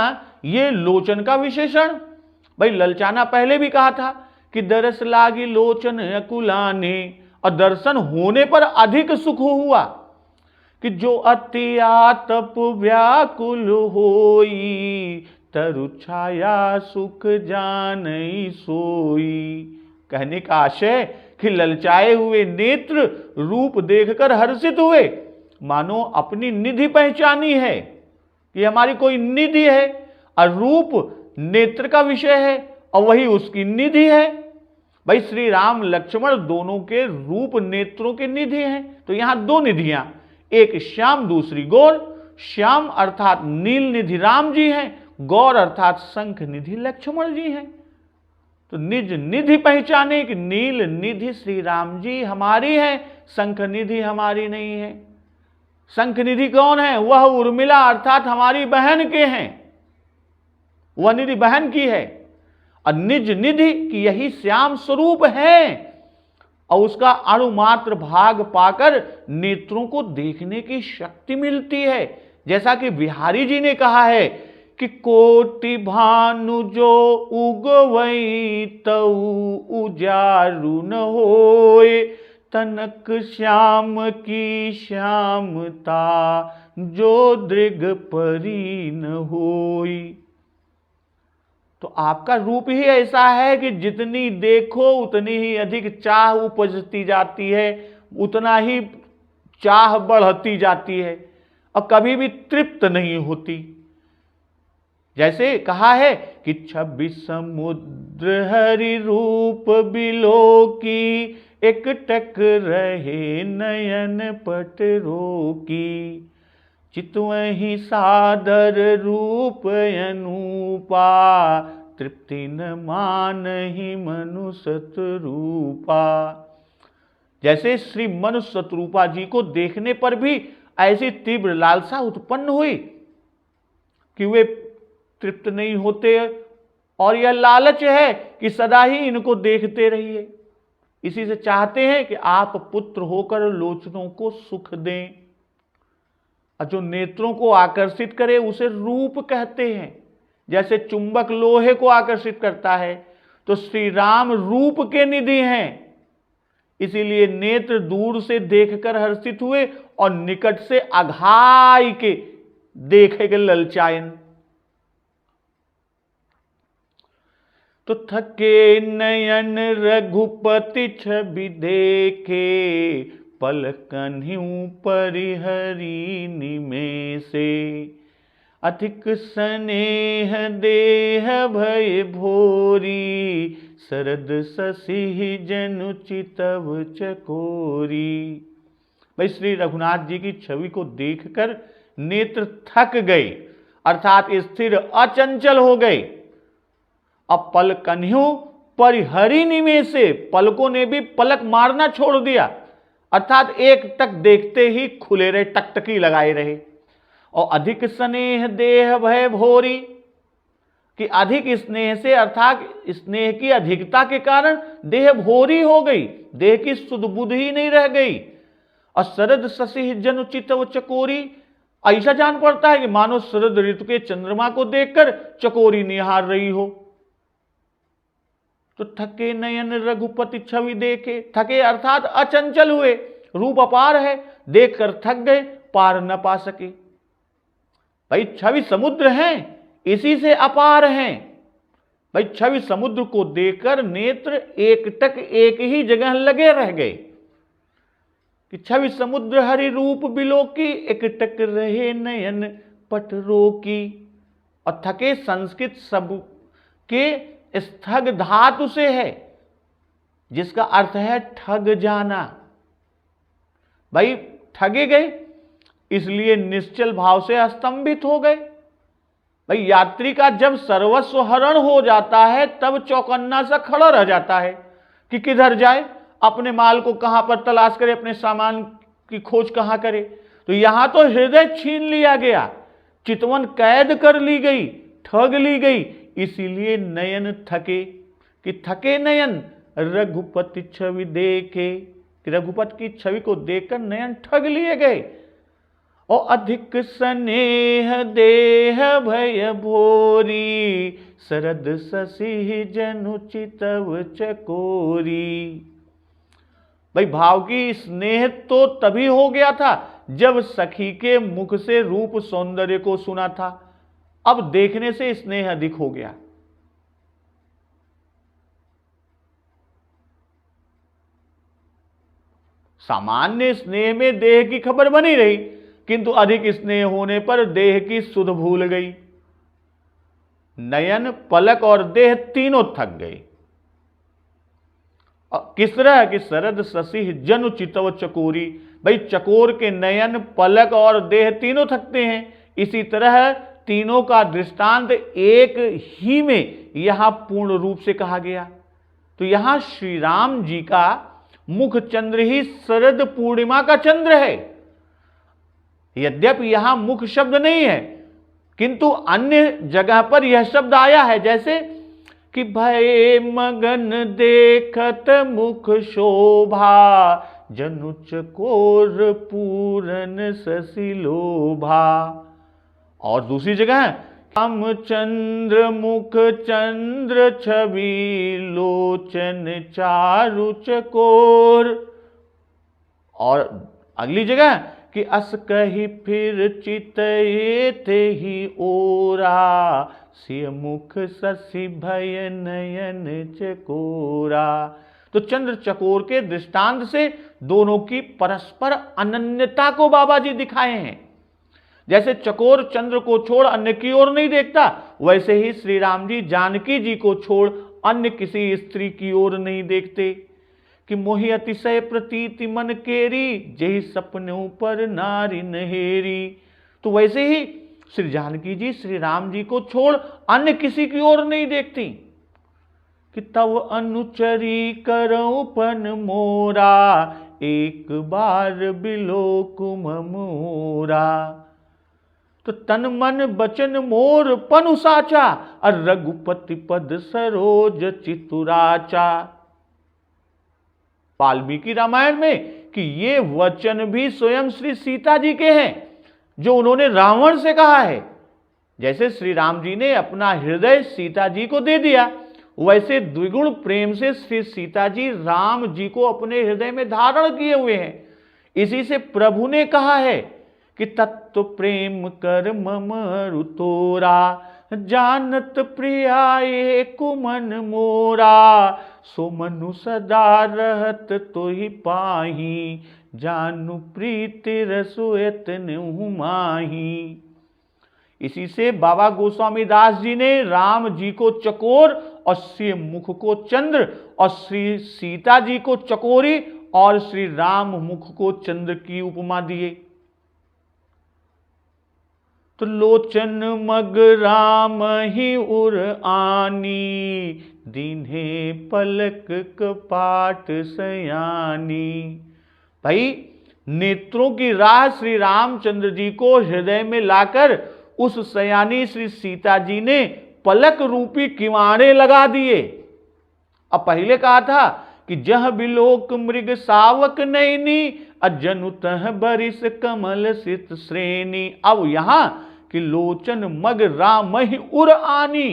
ये लोचन का विशेषण। भाई ललचाना पहले भी कहा था कि दरस लागी लोचन अकुलाने, और दर्शन होने पर अधिक सुख हुआ कि जो अति आतप व्याकुल होई, तरु छाया सुख जानई सोई। कहने का आशय कि ललचाए हुए नेत्र रूप देखकर हर्षित हुए, मानो अपनी निधि पहचानी है कि हमारी कोई निधि है, और रूप नेत्र का विषय है और वही उसकी निधि है। भाई श्री राम लक्ष्मण दोनों के रूप नेत्रों की निधि हैं। तो यहां दो निधियां, एक श्याम दूसरी गौर। श्याम अर्थात नील निधि राम जी हैं, गौर अर्थात शंख निधि लक्ष्मण जी हैं। तो निज निधि पहचाने कि नील निधि श्री राम जी हमारी है, शंख निधि हमारी नहीं है। शंख निधि कौन है? वह उर्मिला अर्थात हमारी बहन के हैं, वह निधि बहन की है। और निज निधि की यही श्याम स्वरूप है, और उसका अणुमात्र भाग पाकर नेत्रों को देखने की शक्ति मिलती है। जैसा कि बिहारी जी ने कहा है कि कोटि भानु जो उगवई तऊ उजारू न होए, तनक श्याम की श्यामता जो दृग परी न होई। तो आपका रूप ही ऐसा है कि जितनी देखो उतनी ही अधिक चाह उपजती जाती है, उतना ही चाह बढ़ती जाती है और कभी भी तृप्त नहीं होती। जैसे कहा है कि 26 समुद्र हरि रूप बिलो की, एक टक रहे नयन पट रोकी। चितवहि सादर रूप अनूपा, तृप्ति न मानहि मनुसत रूपा। जैसे श्री मनुष्य शत्रुपा जी को देखने पर भी ऐसी तीव्र लालसा उत्पन्न हुई कि वे तृप्त नहीं होते, और यह लालच है कि सदा ही इनको देखते रहिए। इसी से चाहते हैं कि आप पुत्र होकर लोचनों को सुख दें। और जो नेत्रों को आकर्षित करे उसे रूप कहते हैं। जैसे चुंबक लोहे को आकर्षित करता है, तो श्री राम रूप के निधि हैं। इसीलिए नेत्र दूर से देखकर हर्षित हुए और निकट से अघाई के देखेंगे ललचायन। तो थके नयन रघुपति छवि देखे, पलकन्ह्यू परिहरी निमेषे। अधिक स्नेह देह भय भोरी, शरद शशि जनु चितव चकोरी। भाई श्री रघुनाथ जी की छवि को देखकर नेत्र थक गए, अर्थात स्थिर अचंचल हो गए। अब पलकन्ह्यू परिहरी निमेषे, पलकों ने भी पलक मारना छोड़ दिया, अर्थात एक टक देखते ही खुले रहे, टकटकी लगाए रहे। और अधिक स्नेह देह भय भोरी, कि अधिक स्नेह से अर्थात स्नेह की अधिकता के कारण देह भोरी हो गई, देह की सुध बुध ही नहीं रह गई। और शरद शशि जनु चितव चकोरी, ऐसा जान पड़ता है कि मानो शरद ऋतु के चंद्रमा को देखकर चकोरी निहार रही हो। तो थके नयन रघुपति छवि देखे, थके अर्थात अचंचल हुए, रूप अपार है, देखकर थक गए, पार न पा सके। भाई छवि समुद्र है, इसी से अपार हैं। भाई छवि समुद्र को देखकर नेत्र एकटक एक ही जगह लगे रह गए कि छवि समुद्र हरि रूप बिलोकी, एकटक रहे नयन पट रोकी। और थके संस्कृत शब्द के स्थग धातु से है, जिसका अर्थ है ठग जाना। भाई ठगे गए, इसलिए निश्चल भाव से स्तंभित हो गए। भाई यात्री का जब सर्वस्व हरण हो जाता है तब चौकन्ना सा खड़ा रह जाता है कि किधर जाए, अपने माल को कहां पर तलाश करे, अपने सामान की खोज कहां करे। तो यहां तो हृदय छीन लिया गया, चितवन कैद कर ली गई, ठग ली गई। इसीलिए नयन थके, कि थके नयन रघुपति छवि देखे, कि रघुपति की छवि को देखकर नयन ठग लिए गए। और अधिक स्नेह देह भय भोरी, शरद शशि जनु चितव चकोरी। भाई भाव की स्नेह तो तभी हो गया था जब सखी के मुख से रूप सौंदर्य को सुना था, अब देखने से स्नेह अधिक हो गया। सामान्य स्नेह में देह की खबर बनी रही, किंतु अधिक स्नेह होने पर देह की सुध भूल गई। नयन, पलक और देह तीनों थक गए। किस तरह कि शरद शशि जनु चितव चकोरी, भाई चकोर के नयन, पलक और देह तीनों थकते हैं। इसी तरह तीनों का दृष्टांत एक ही में यहां पूर्ण रूप से कहा गया। तो यहां श्री राम जी का मुख चंद्र ही शरद पूर्णिमा का चंद्र है। यद्यपि यहां मुख शब्द नहीं है, किंतु अन्य जगह पर यह शब्द आया है, जैसे कि भय मगन देखत मुख शोभा, जनु चकोर पूरन शशि लोभा। और दूसरी जगह राम चंद्र मुख चंद्र छवि, लोचन चारु चकोर। और अगली जगह कि अस कही फिर चितये थे ही ओरा, सिय मुख शशि भय नयन चकोरा। तो चंद्र चकोर के दृष्टांत से दोनों की परस्पर अनन्यता को बाबा जी दिखाए हैं। जैसे चकोर चंद्र को छोड़ अन्य की ओर नहीं देखता, वैसे ही श्री राम जी जानकी जी को छोड़ अन्य किसी स्त्री की ओर नहीं देखते। कि मोहि अतिशय प्रतीति मन केरी, जही सपनों पर नारी नहेरी। तो वैसे ही श्री जानकी जी श्री राम जी को छोड़ अन्य किसी की ओर नहीं देखती। कि तव अनुचरी करऊं पन मोरा, एक बार बिलोकुम मोरा। तो तन मन बचन मोर पनु साचा, और रघुपति पद सरोज चितुराचा। वाल्मीकि रामायण में कि ये वचन भी स्वयं श्री सीता जी के हैं, जो उन्होंने रावण से कहा है। जैसे श्री राम जी ने अपना हृदय सीता जी को दे दिया, वैसे द्विगुण प्रेम से श्री सीता जी राम जी को अपने हृदय में धारण किए हुए हैं। इसी से प्रभु ने कहा है कि तत्व प्रेम कर मम रुतोरा, जानत प्रियाए कुमन मोरा, सो मनु सदा रहत तो ही पाही, जानु प्रीति रसोयत माही। इसी से बाबा गोस्वामी दास जी ने राम जी को चकोर और श्री मुख को चंद्र, और श्री सीता जी को चकोरी और श्री राम मुख को चंद्र की उपमा दिए। तो लोचन मग राम ही उर आनी, दीन्हे पलक कपाट सयानी। भाई नेत्रों की राह श्री रामचंद्र जी को हृदय में लाकर उस सयानी श्री सीता जी ने पलक रूपी किवाड़े लगा दिए। अब पहले कहा था कि जह बिलोक मृग सावक नैनी, अजनु तह बरिस कमल सित श्रेणी। अब यहां कि लोचन मग राम ही उर आनी,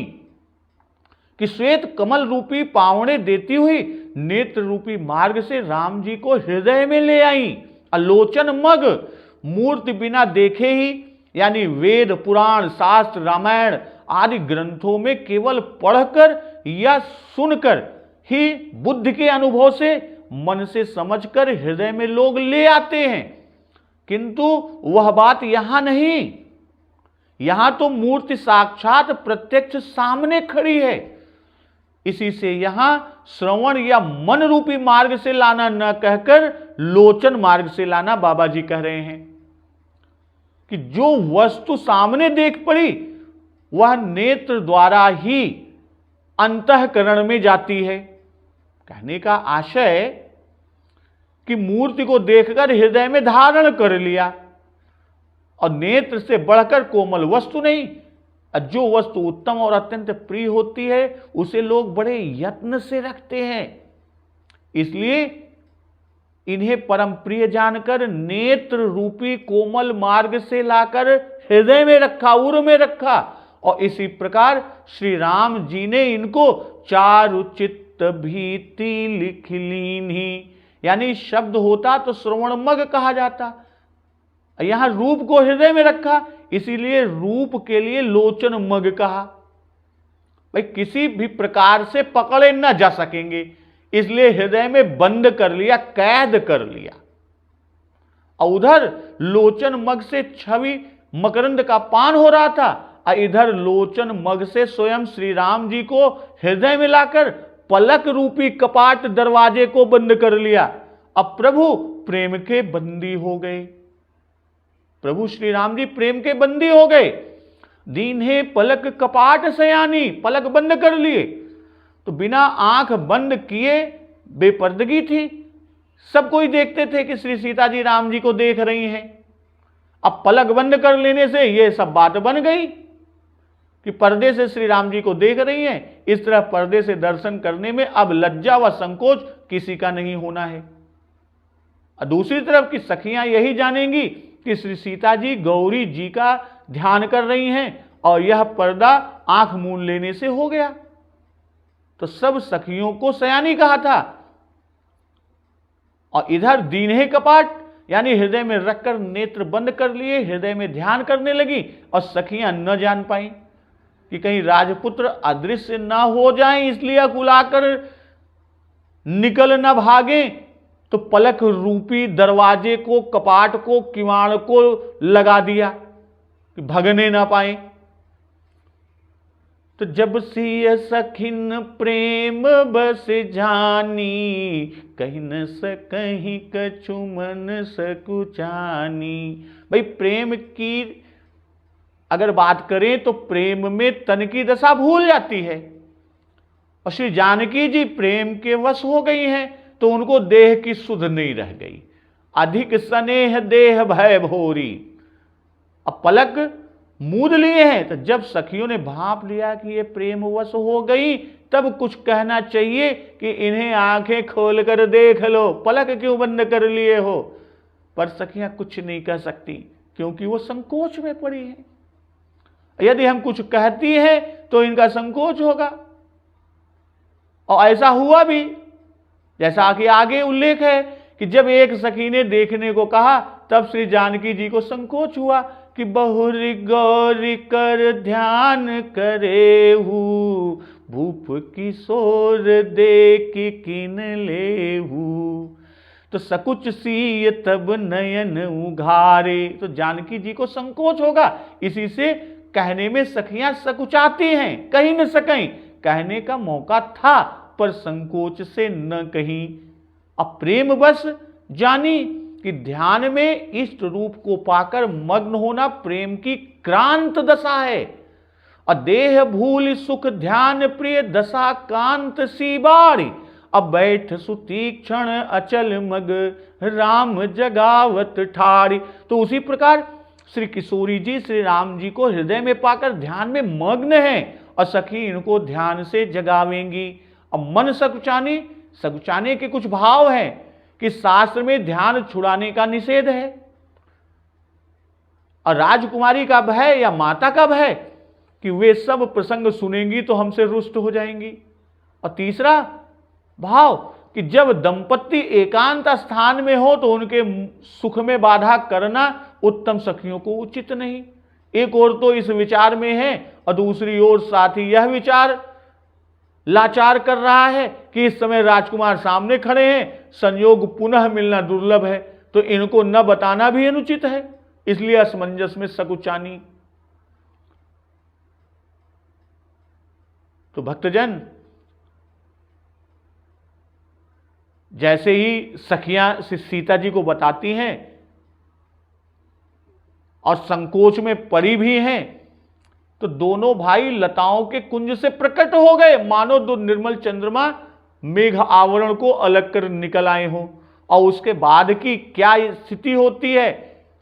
कि श्वेत कमल रूपी पावने देती हुई नेत्र रूपी मार्ग से राम जी को हृदय में ले आई। लोचन मग मूर्ति बिना देखे ही, यानी वेद पुराण शास्त्र रामायण आदि ग्रंथों में केवल पढ़कर या सुनकर ही बुद्धि के अनुभव से मन से समझकर हृदय में लोग ले आते हैं, किंतु वह बात यहां नहीं। यहां तो मूर्ति साक्षात प्रत्यक्ष सामने खड़ी है। इसी से यहां श्रवण या मन रूपी मार्ग से लाना न कहकर लोचन मार्ग से लाना बाबा जी कह रहे हैं कि जो वस्तु सामने देख पड़ी वह नेत्र द्वारा ही अंतःकरण में जाती है। कहने का आशय कि मूर्ति को देखकर हृदय में धारण कर लिया, और नेत्र से बढ़कर कोमल वस्तु नहीं। जो वस्तु उत्तम और अत्यंत प्रिय होती है उसे लोग बड़े यत्न से रखते हैं, इसलिए इन्हें परम प्रिय जानकर नेत्र रूपी कोमल मार्ग से लाकर हृदय में रखा, उर में रखा। और इसी प्रकार श्री राम जी ने इनको चारु चित्त भीति लिख लीन्ही, यानी शब्द होता तो श्रवण मग कहा जाता, यहां रूप को हृदय में रखा, इसीलिए रूप के लिए लोचन मग कहा। भाई किसी भी प्रकार से पकड़े न जा सकेंगे, इसलिए हृदय में बंद कर लिया, कैद कर लिया। और उधर लोचन मग से छवि मकरंद का पान हो रहा था, और इधर लोचन मग से स्वयं श्री राम जी को हृदय में लाकर पलक रूपी कपाट दरवाजे को बंद कर लिया। अब प्रभु प्रेम के बंदी हो गए, प्रभु श्री राम जी प्रेम के बंदी हो गए। दीन्हे पलक कपाट सयानी, पलक बंद कर लिए। तो बिना आंख बंद किए बेपर्दगी थी, सब कोई देखते थे कि श्री सीता जी राम जी को देख रही हैं। अब पलक बंद कर लेने से यह सब बात बन गई कि पर्दे से श्री राम जी को देख रही हैं। इस तरह पर्दे से दर्शन करने में अब लज्जा व संकोच किसी का नहीं होना है। दूसरी तरफ की सखियां यही जानेंगी कि श्री सीता जी गौरी जी का ध्यान कर रही हैं, और यह पर्दा आंख मूंद लेने से हो गया। तो सब सखियों को सयानी कहा था, और इधर दीन्हे कपाट यानी हृदय में रखकर नेत्र बंद कर लिए, हृदय में ध्यान करने लगी, और सखियां न जान पाई कि कहीं राजपुत्र अदृश्य न हो जाएं, इसलिए अकुलाकर निकल न भागे। तो पलक रूपी दरवाजे को, कपाट को, किवाड़ को लगा दिया कि भगने ना पाए। तो जब सिय सखिन प्रेम बस जानी, कहीं न सकहीं कछु मन सकुचानी। भाई प्रेम की अगर बात करें तो प्रेम में तन की दशा भूल जाती है, और श्री जानकी जी प्रेम के वश हो गई हैं। तो उनको देह की सुध नहीं रह गई। अधिक स्नेह देह भय भोरी। अब पलक मूंद लिए हैं, तो जब सखियों ने भांप लिया कि ये प्रेमवश हो गई, तब कुछ कहना चाहिए कि इन्हें आंखें खोलकर देख लो, पलक क्यों बंद कर लिए हो। पर सखियां कुछ नहीं कह सकती, क्योंकि वो संकोच में पड़ी है। यदि हम कुछ कहती हैं तो इनका संकोच होगा, और ऐसा हुआ भी, जैसा कि आगे उल्लेख है कि जब एक सखी ने देखने को कहा, तब श्री जानकी जी को संकोच हुआ कि बहुरी गौरी कर ध्यान करे हूँ, भूप किशोर देख किन लेहू, तो सकुच सी तब नयन उघारे। तो जानकी जी को संकोच होगा, इसी से कहने में सखियां सकुचाती हैं, कहीं न सकें। कहने का मौका था पर संकोच से न कहीं। अब प्रेम बस जानी कि ध्यान में इष्ट रूप को पाकर मग्न होना प्रेम की क्रांत दशा है। और देह भूल सुख ध्यान प्रिय दशा कांत सी बारी। अब बैठ सुतीक्षण अचल मग राम जगावत ठाड़ी। तो उसी प्रकार श्री किशोरी जी श्री राम जी को हृदय में पाकर ध्यान में मग्न हैं, और सखी इनको ध्यान से जगावेंगी। अब मन सकुचाने के कुछ भाव हैं कि शास्त्र में ध्यान छुड़ाने का निषेध है, और राजकुमारी का भय या माता का भय कि वे सब प्रसंग सुनेंगी तो हमसे रुष्ट हो जाएंगी। और तीसरा भाव कि जब दंपत्ति एकांत स्थान में हो तो उनके सुख में बाधा करना उत्तम सखियों को उचित नहीं। एक ओर तो इस विचार में है, और दूसरी ओर साथी यह विचार लाचार कर रहा है कि इस समय राजकुमार सामने खड़े हैं, संयोग पुनः मिलना दुर्लभ है, तो इनको न बताना भी अनुचित है। इसलिए असमंजस में सकुचानी। तो भक्तजन, जैसे ही सखियां सीता जी को बताती हैं और संकोच में पड़ी भी हैं, तो दोनों भाई लताओं के कुंज से प्रकट हो गए, मानो दो निर्मल चंद्रमा मेघ आवरण को अलग कर निकल आए हों। और उसके बाद की क्या स्थिति होती है,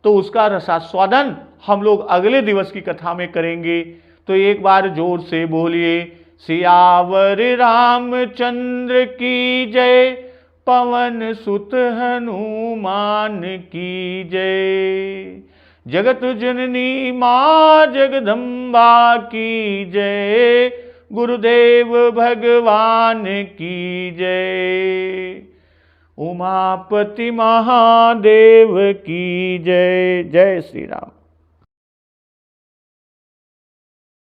तो उसका रसास्वादन हम लोग अगले दिवस की कथा में करेंगे। तो एक बार जोर से बोलिए, सियावर रामचंद्र की जय, पवन सुत हनुमान की जय। जगत जननी मां जगदम्बा की जय, गुरुदेव भगवान की जय, उमापति महादेव की जय। जय श्री राम।